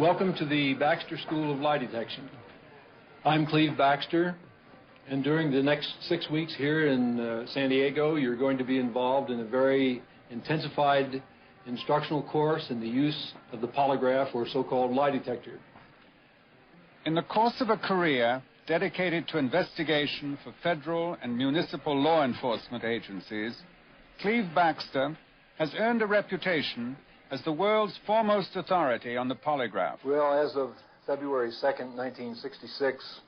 Welcome to the Baxter School of Lie Detection. I'm Cleve Baxter, and during the next 6 weeks here in San Diego, you're going to be involved in a very intensified instructional course in the use of the polygraph, or so-called lie detector. In the course of a career dedicated to investigation for federal and municipal law enforcement agencies, Cleve Baxter has earned a reputation as the world's foremost authority on the polygraph. Well, as of February 2nd, 1966,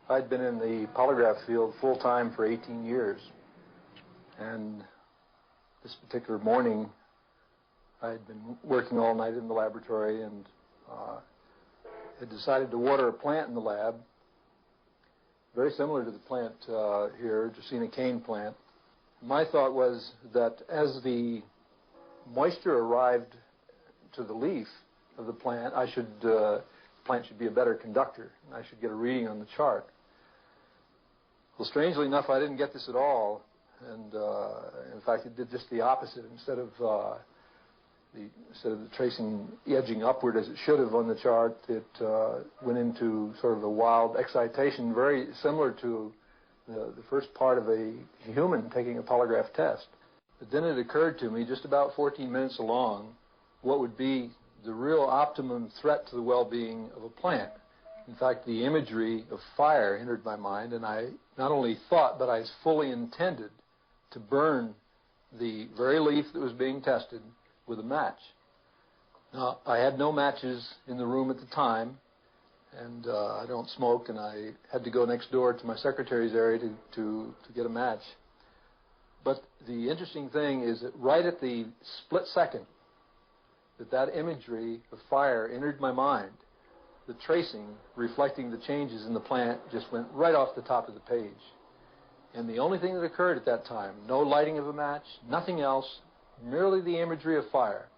I'd been in the polygraph field full-time for 18 years. And this particular morning, I'd been working all night in the laboratory and had decided to water a plant in the lab, very similar to the plant here, Dracaena cane plant. My thought was that as the moisture arrived to the leaf of the plant, the plant should be a better conductor, and I should get a reading on the chart. Well, strangely enough, I didn't get this at all, and in fact, it did just the opposite. Instead of the tracing edging upward as it should have on the chart, it went into sort of a wild excitation, very similar to the first part of a human taking a polygraph test. But then it occurred to me, just about 14 minutes along, what would be the real optimum threat to the well-being of a plant. In fact, the imagery of fire entered my mind, and I not only thought, but I fully intended to burn the very leaf that was being tested with a match. Now, I had no matches in the room at the time, and I don't smoke, and I had to go next door to my secretary's area to get a match. But the interesting thing is that right at the split second that imagery of fire entered my mind, the tracing reflecting the changes in the plant just went right off the top of the page. And the only thing that occurred at that time, no lighting of a match, nothing else, merely the imagery of fire.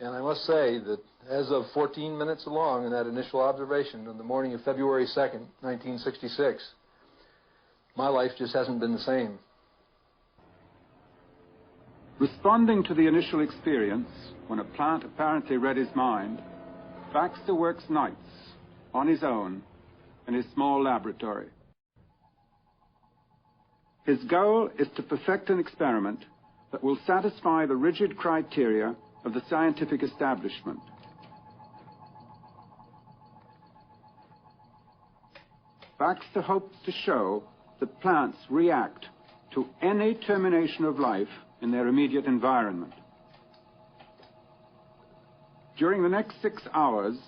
And I must say that as of 14 minutes along in that initial observation on the morning of February 2nd, 1966, my life just hasn't been the same. Responding to the initial experience, when a plant apparently read his mind, Baxter works nights on his own in his small laboratory. His goal is to perfect an experiment that will satisfy the rigid criteria of the scientific establishment. Baxter hopes to show that plants react to any termination of life in their immediate environment. During the next 6 hours,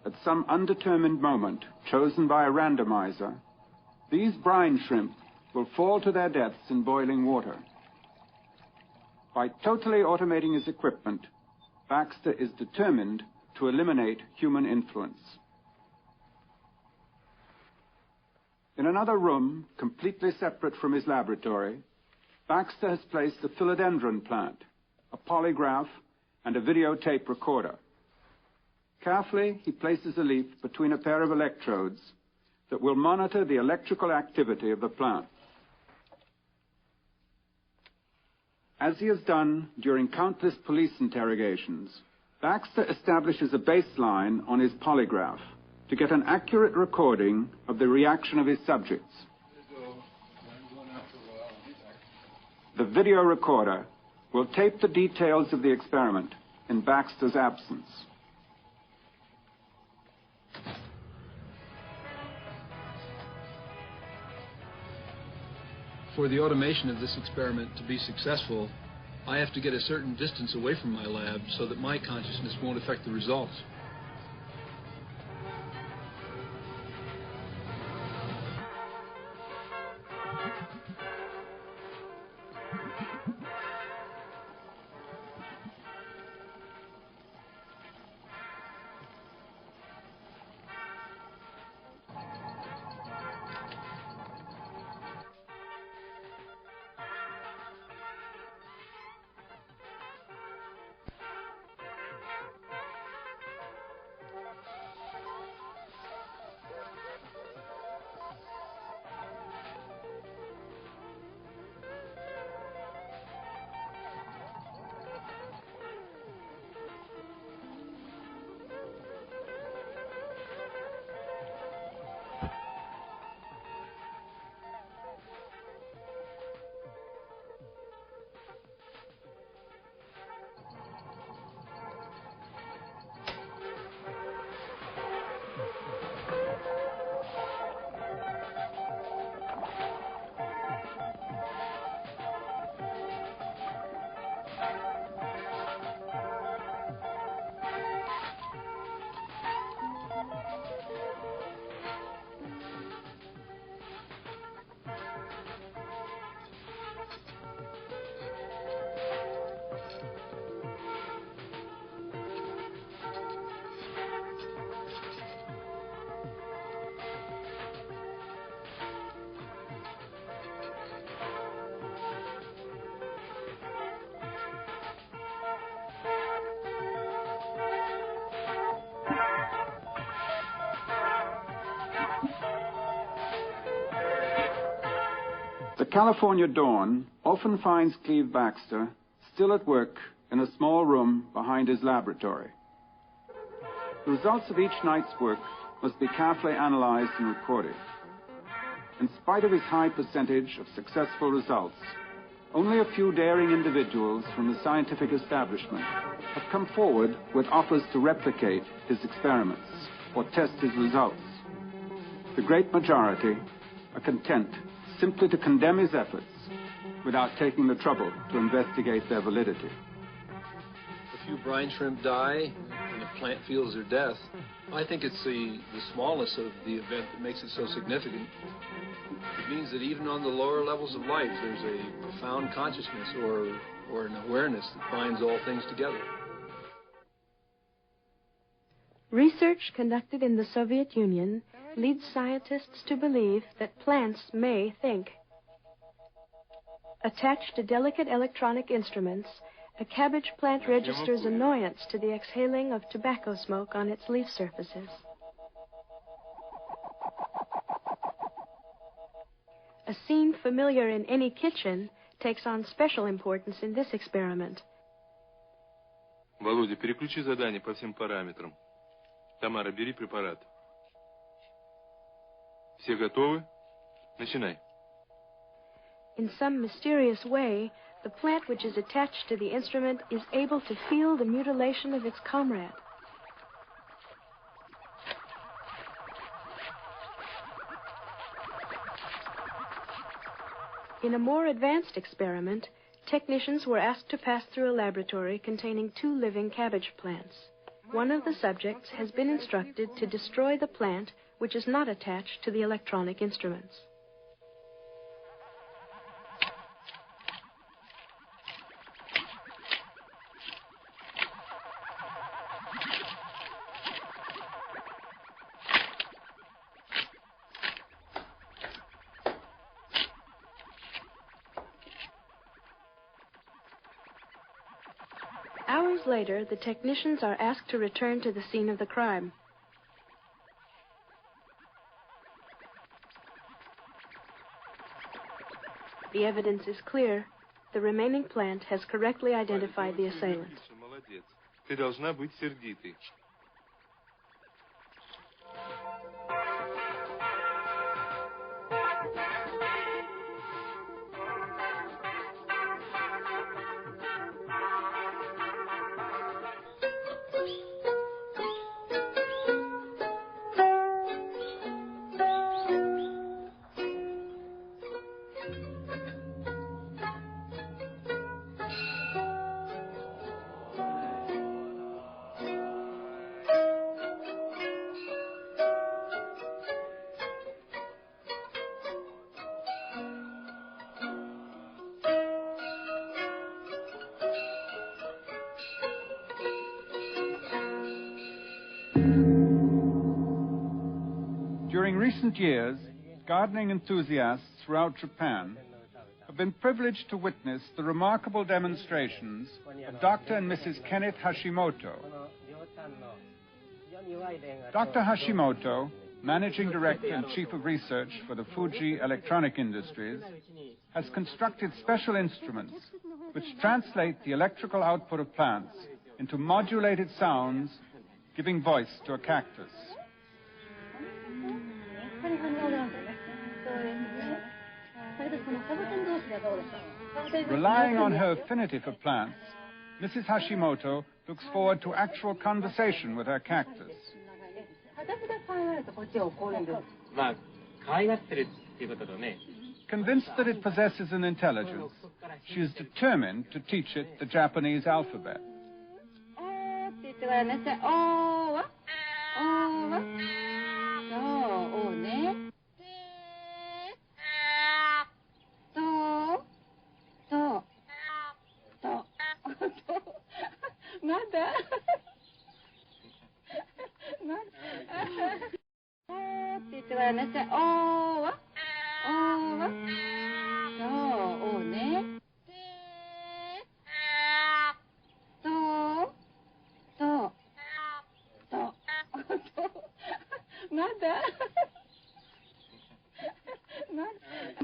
at some undetermined moment chosen by a randomizer, these brine shrimp will fall to their deaths in boiling water. By totally automating his equipment, Baxter is determined to eliminate human influence. In another room, completely separate from his laboratory, Baxter has placed a philodendron plant, a polygraph, and a videotape recorder. Carefully, he places a leaf between a pair of electrodes that will monitor the electrical activity of the plant. As he has done during countless police interrogations, Baxter establishes a baseline on his polygraph to get an accurate recording of the reaction of his subjects. The video recorder will tape the details of the experiment in Baxter's absence. For the automation of this experiment to be successful, I have to get a certain distance away from my lab so that my consciousness won't affect the results. California dawn often finds Cleve Baxter still at work in a small room behind his laboratory. The results of each night's work must be carefully analyzed and recorded. In spite of his high percentage of successful results, only a few daring individuals from the scientific establishment have come forward with offers to replicate his experiments or test his results. The great majority are content simply to condemn his efforts without taking the trouble to investigate their validity. A few brine shrimp die and a plant feels their death. I think it's the smallness of the event that makes it so significant. It means that even on the lower levels of life, there's a profound consciousness or an awareness that binds all things together. Research conducted in the Soviet Union leads scientists to believe that plants may think. Attached to delicate electronic instruments, a cabbage plant registers annoyance to the exhaling of tobacco smoke on its leaf surfaces. A scene familiar in any kitchen takes on special importance in this experiment. Володя, переключи задание по всем параметрам. Тамара, бери препарат. Все готовы? Начинай. In some mysterious way, the plant which is attached to the instrument is able to feel the mutilation of its comrade. In a more advanced experiment, technicians were asked to pass through a laboratory containing 2 living cabbage plants. One of the subjects has been instructed to destroy the plant which is not attached to the electronic instruments. Hours later, the technicians are asked to return to the scene of the crime. The evidence is clear. The remaining plant has correctly identified the assailant. Ты должна быть сердитой. During recent years, gardening enthusiasts throughout Japan have been privileged to witness the remarkable demonstrations of Dr. and Mrs. Kenneth Hashimoto. Dr. Hashimoto, Managing Director and Chief of Research for the Fuji Electronic Industries, has constructed special instruments which translate the electrical output of plants into modulated sounds, giving voice to a cactus. Relying on her affinity for plants, Mrs. Hashimoto looks forward to actual conversation with her cactus. Convinced that it possesses an intelligence, she is determined to teach it the Japanese alphabet.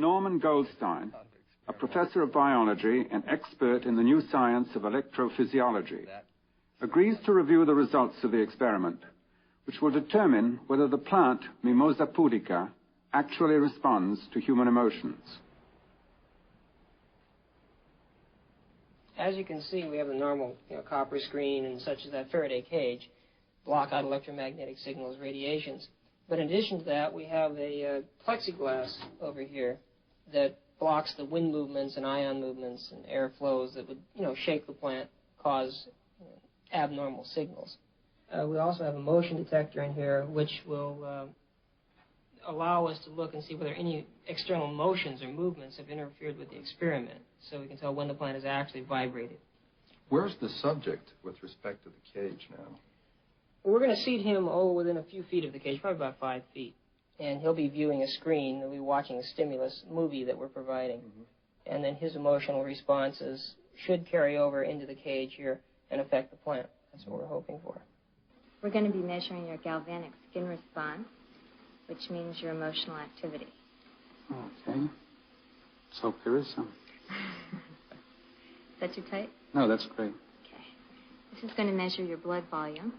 Norman Goldstein, a professor of biology and expert in the new science of electrophysiology, agrees to review the results of the experiment, which will determine whether the plant, Mimosa pudica, actually responds to human emotions. As you can see, we have the normal copper screen and such as that Faraday cage, block out electromagnetic signals, radiations. But in addition to that, we have a plexiglass over here that blocks the wind movements and ion movements and air flows that would, shake the plant, cause abnormal signals. We also have a motion detector in here, which will allow us to look and see whether any external motions or movements have interfered with the experiment, so we can tell when the plant is actually vibrated. Where's the subject with respect to the cage now? We're going to seat him, within a few feet of the cage, probably about 5 feet. And he'll be viewing a screen. He'll be watching a stimulus movie that we're providing. Mm-hmm. And then his emotional responses should carry over into the cage here and affect the plant. That's what we're hoping for. We're going to be measuring your galvanic skin response, which means your emotional activity. Okay. Let's hope there is some. Is that too tight? No, that's great. Okay. This is going to measure your blood volume.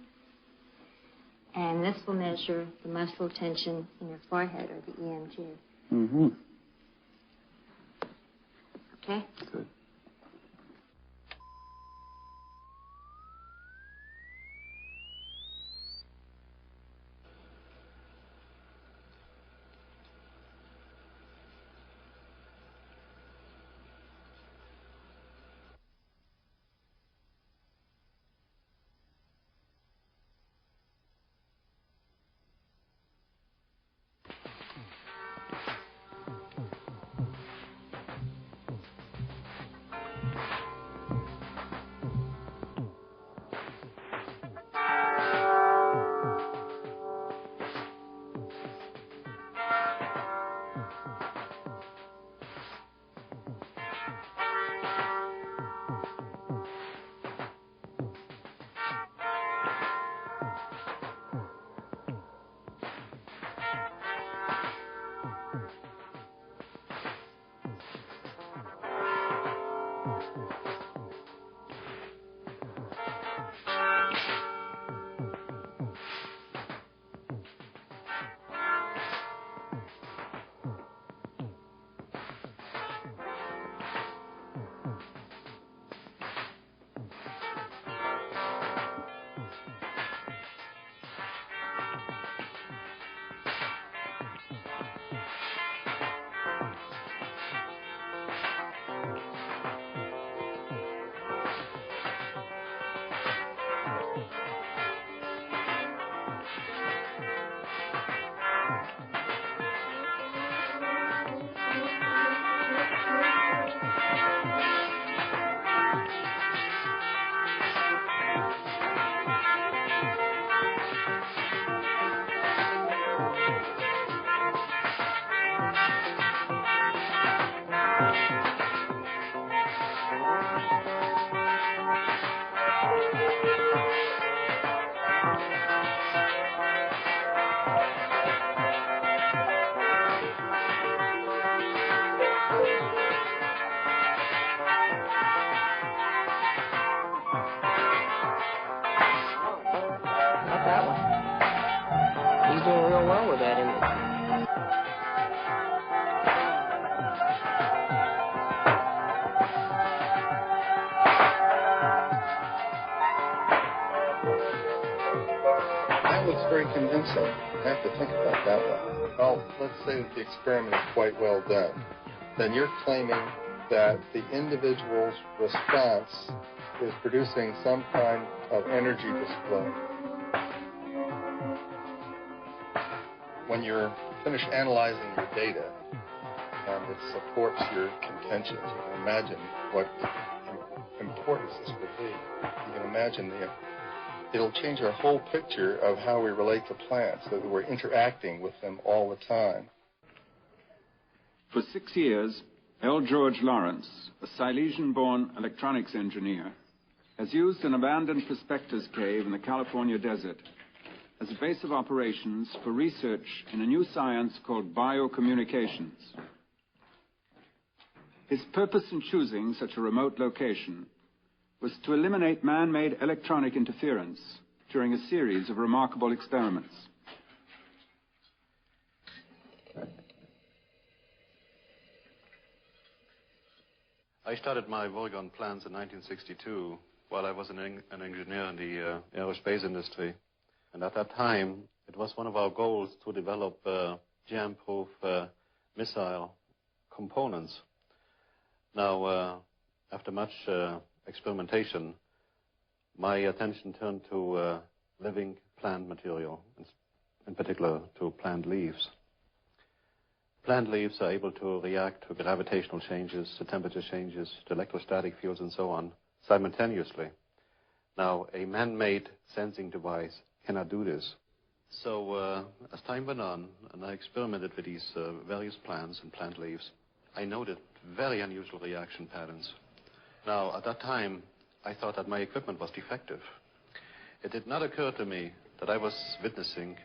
And this will measure the muscle tension in your forehead, or the EMG. Mm-hmm. Okay? Good. Very convincing. I have to think about that one. Well, let's say that the experiment is quite well done. Then you're claiming that the individual's response is producing some kind of energy display. When you're finished analyzing your data and it supports your contentions, you can imagine what importance this will be. You can imagine it'll change our whole picture of how we relate to plants, so that we're interacting with them all the time. For 6 years, L. George Lawrence, a Silesian-born electronics engineer, has used an abandoned prospector's cave in the California desert as a base of operations for research in a new science called biocommunications. His purpose in choosing such a remote location was to eliminate man-made electronic interference during a series of remarkable experiments. I started my work on plants in 1962 while I was an engineer in the aerospace industry. And at that time, it was one of our goals to develop jam-proof missile components. Now, after much experimentation, my attention turned to living plant material, in particular to plant leaves. Plant leaves are able to react to gravitational changes, to temperature changes, to electrostatic fields, and so on, simultaneously. Now, a man-made sensing device cannot do this. So, as time went on, and I experimented with these various plants and plant leaves, I noted very unusual reaction patterns. Now, at that time, I thought that my equipment was defective. It did not occur to me that I was witnessing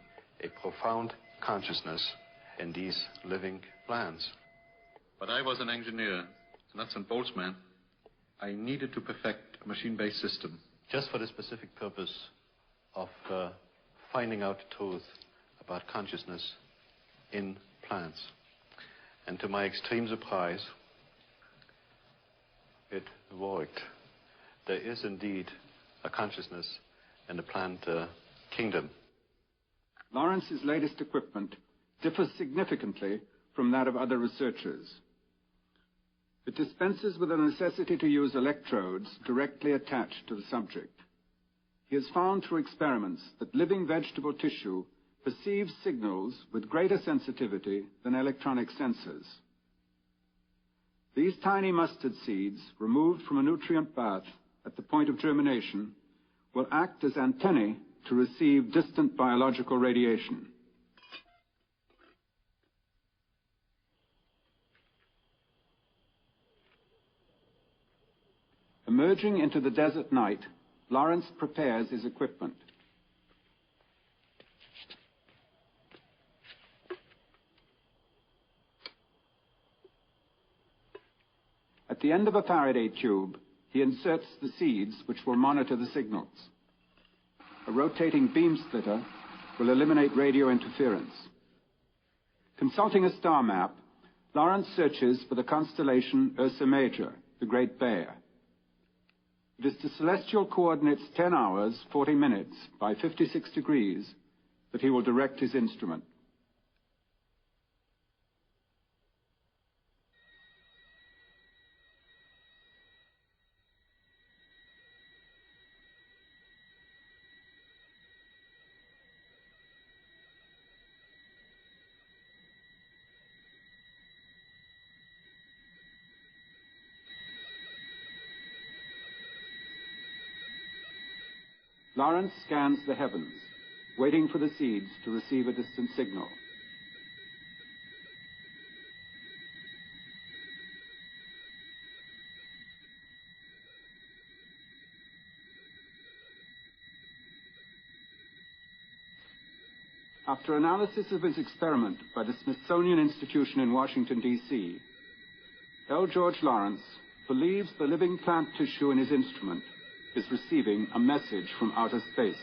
a profound consciousness in these living plants. But I was an engineer, a nuts and bolts man. I needed to perfect a machine-based system just for the specific purpose of finding out the truth about consciousness in plants. And to my extreme surprise, it worked. There is indeed a consciousness in the plant kingdom. Lawrence's latest equipment differs significantly from that of other researchers. It dispenses with the necessity to use electrodes directly attached to the subject. He has found through experiments that living vegetable tissue perceives signals with greater sensitivity than electronic sensors. These tiny mustard seeds, removed from a nutrient bath at the point of germination, will act as antennae to receive distant biological radiation. Emerging into the desert night, Lawrence prepares his equipment. At the end of a Faraday tube, he inserts the seeds which will monitor the signals. A rotating beam splitter will eliminate radio interference. Consulting a star map, Lawrence searches for the constellation Ursa Major, the Great Bear. It is to celestial coordinates 10 hours, 40 minutes by 56 degrees that he will direct his instrument. Lawrence scans the heavens, waiting for the seeds to receive a distant signal. After analysis of his experiment by the Smithsonian Institution in Washington, D.C., L. George Lawrence believes the living plant tissue in his instrument is receiving a message from outer space.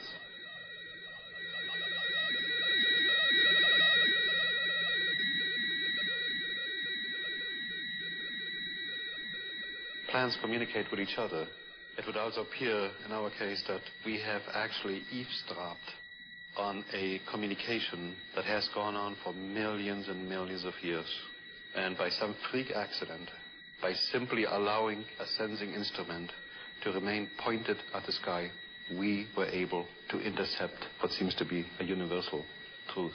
Plants communicate with each other. It would also appear, in our case, that we have actually eavesdropped on a communication that has gone on for millions and millions of years. And by some freak accident, by simply allowing a sensing instrument to remain pointed at the sky, we were able to intercept what seems to be a universal truth.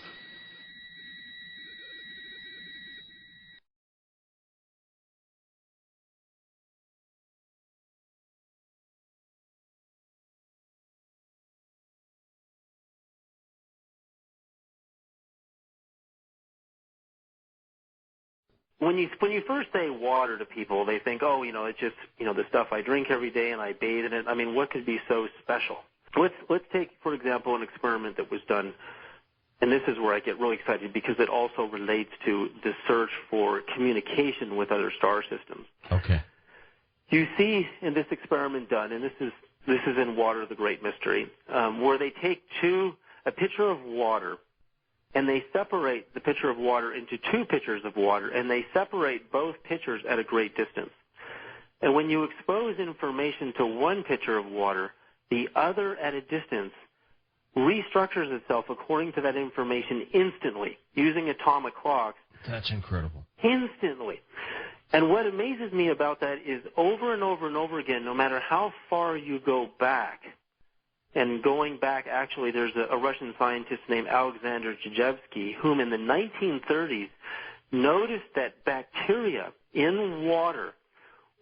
When you first say water to people, they think, oh, it's just, the stuff I drink every day and I bathe in it. I mean, what could be so special? Let's take, for example, an experiment that was done and this is where I get really excited because it also relates to the search for communication with other star systems. Okay. You see in this experiment done, and this is in Water, the Great Mystery, where they take a pitcher of water, and they separate the pitcher of water into two pitchers of water, and they separate both pitchers at a great distance. And when you expose information to one pitcher of water, the other at a distance restructures itself according to that information instantly, using atomic clocks. That's incredible. Instantly. And what amazes me about that is over and over and over again, no matter how far you go back, and going back, actually, there's a Russian scientist named Alexander Zhijevsky, whom in the 1930s noticed that bacteria in water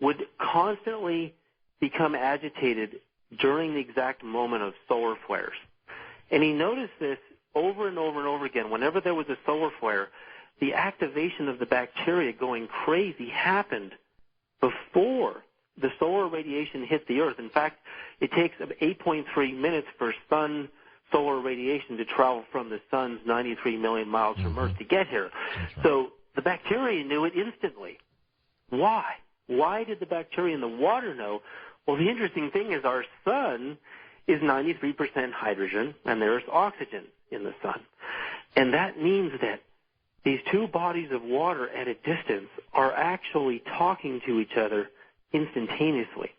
would constantly become agitated during the exact moment of solar flares. And he noticed this over and over and over again. Whenever there was a solar flare, the activation of the bacteria going crazy happened before the solar radiation hit the Earth. In fact, it takes 8.3 minutes for sun solar radiation to travel from the sun's 93 million miles from Earth to get here. Right. So the bacteria knew it instantly. Why? Why did the bacteria in the water know? Well, the interesting thing is our sun is 93% hydrogen, and there's oxygen in the sun. And that means that these two bodies of water at a distance are actually talking to each other instantaneously.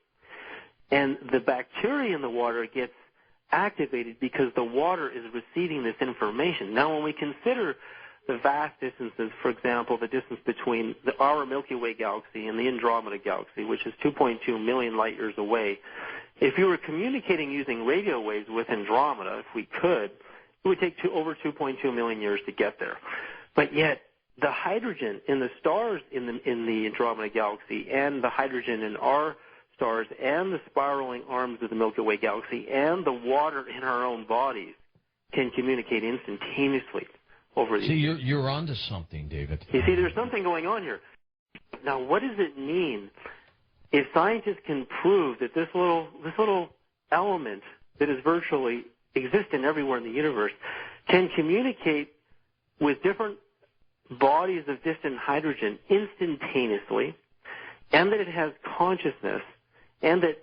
And the bacteria in the water gets activated because the water is receiving this information. Now, when we consider the vast distances, for example, the distance between our Milky Way galaxy and the Andromeda galaxy, which is 2.2 million light years away, if you were communicating using radio waves with Andromeda, if we could, it would take over 2.2 million years to get there. But yet, the hydrogen in the stars in the Andromeda galaxy and the hydrogen in our stars and the spiraling arms of the Milky Way galaxy and the water in our own bodies can communicate instantaneously over these. See, you're onto something, David. You see, there's something going on here. Now, what does it mean if scientists can prove that this little element that is virtually existent everywhere in the universe can communicate with different bodies of distant hydrogen instantaneously, and that it has consciousness, and that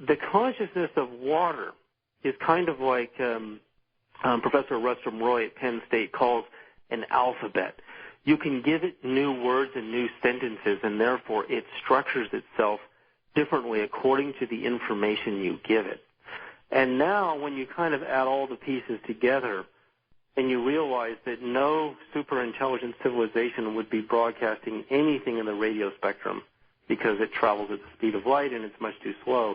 the consciousness of water is kind of like Professor Rustrom Roy at Penn State calls an alphabet. You can give it new words and new sentences, and therefore it structures itself differently according to the information you give it. And now when you kind of add all the pieces together, and you realize that no super-intelligent civilization would be broadcasting anything in the radio spectrum because it travels at the speed of light and it's much too slow.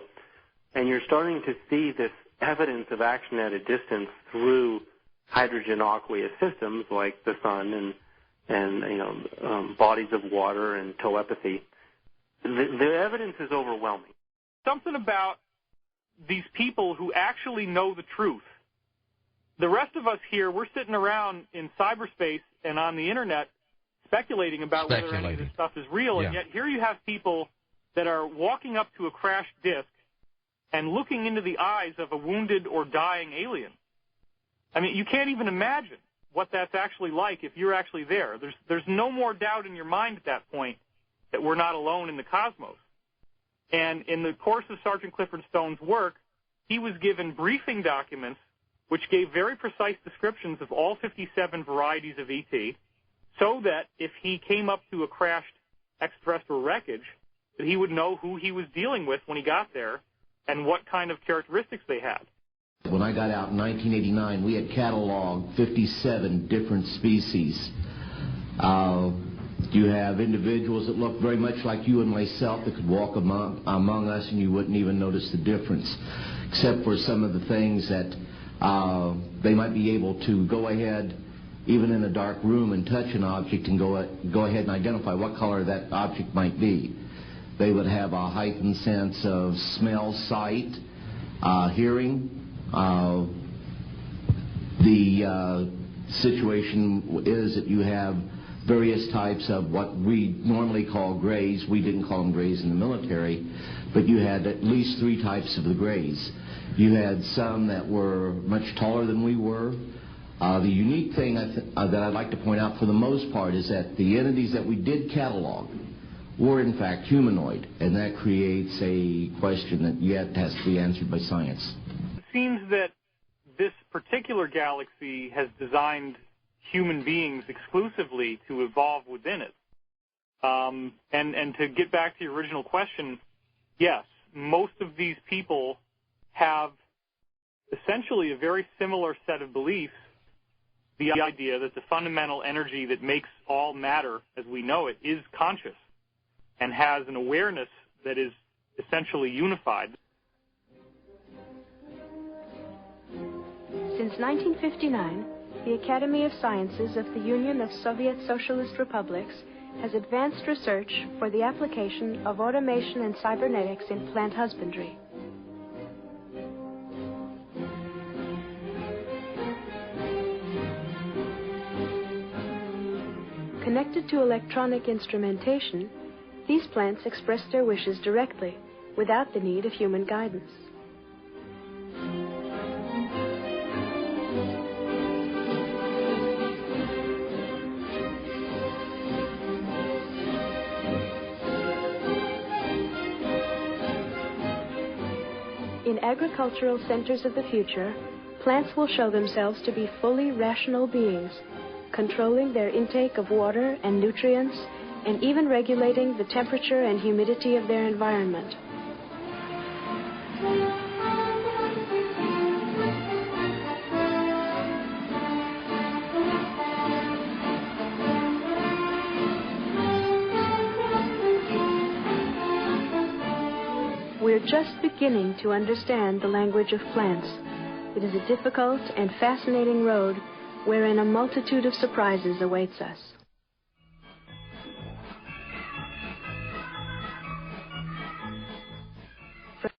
And you're starting to see this evidence of action at a distance through hydrogen aqueous systems like the sun and bodies of water and telepathy. The evidence is overwhelming. Something about these people who actually know the truth. The rest of us here, we're sitting around in cyberspace and on the Internet speculating about whether any of this stuff is real, and yet here you have people that are walking up to a crashed disk and looking into the eyes of a wounded or dying alien. I mean, you can't even imagine what that's actually like if you're actually there. There's no more doubt in your mind at that point that we're not alone in the cosmos. And in the course of Sergeant Clifford Stone's work, he was given briefing documents which gave very precise descriptions of all 57 varieties of ET, so that if he came up to a crashed extraterrestrial wreckage, that he would know who he was dealing with when he got there and what kind of characteristics they had. When I got out in 1989, we had cataloged 57 different species. You have individuals that look very much like you and myself that could walk among us and you wouldn't even notice the difference, except for some of the things that they might be able to go ahead, even in a dark room, and touch an object and go ahead and identify what color that object might be. They would have a heightened sense of smell, sight, hearing. The situation is that you have various types of what we normally call grays. We didn't call them grays in the military, but you had at least 3 types of the grays. You had some that were much taller than we were. The unique thing that I'd like to point out for the most part is that the entities that we did catalog were in fact humanoid, and that creates a question that yet has to be answered by science. It seems that this particular galaxy has designed human beings exclusively to evolve within it. And to get back to your original question, yes, most of these people have essentially a very similar set of beliefs. The idea that the fundamental energy that makes all matter as we know it is conscious and has an awareness that is essentially unified. Since 1959, the Academy of Sciences of the Union of Soviet Socialist Republics has advanced research for the application of automation and cybernetics in plant husbandry. Connected to electronic instrumentation, these plants express their wishes directly, without the need of human guidance. In agricultural centers of the future, plants will show themselves to be fully rational beings, controlling their intake of water and nutrients, and even regulating the temperature and humidity of their environment. We're just beginning to understand the language of plants. It is a difficult and fascinating road wherein a multitude of surprises awaits us.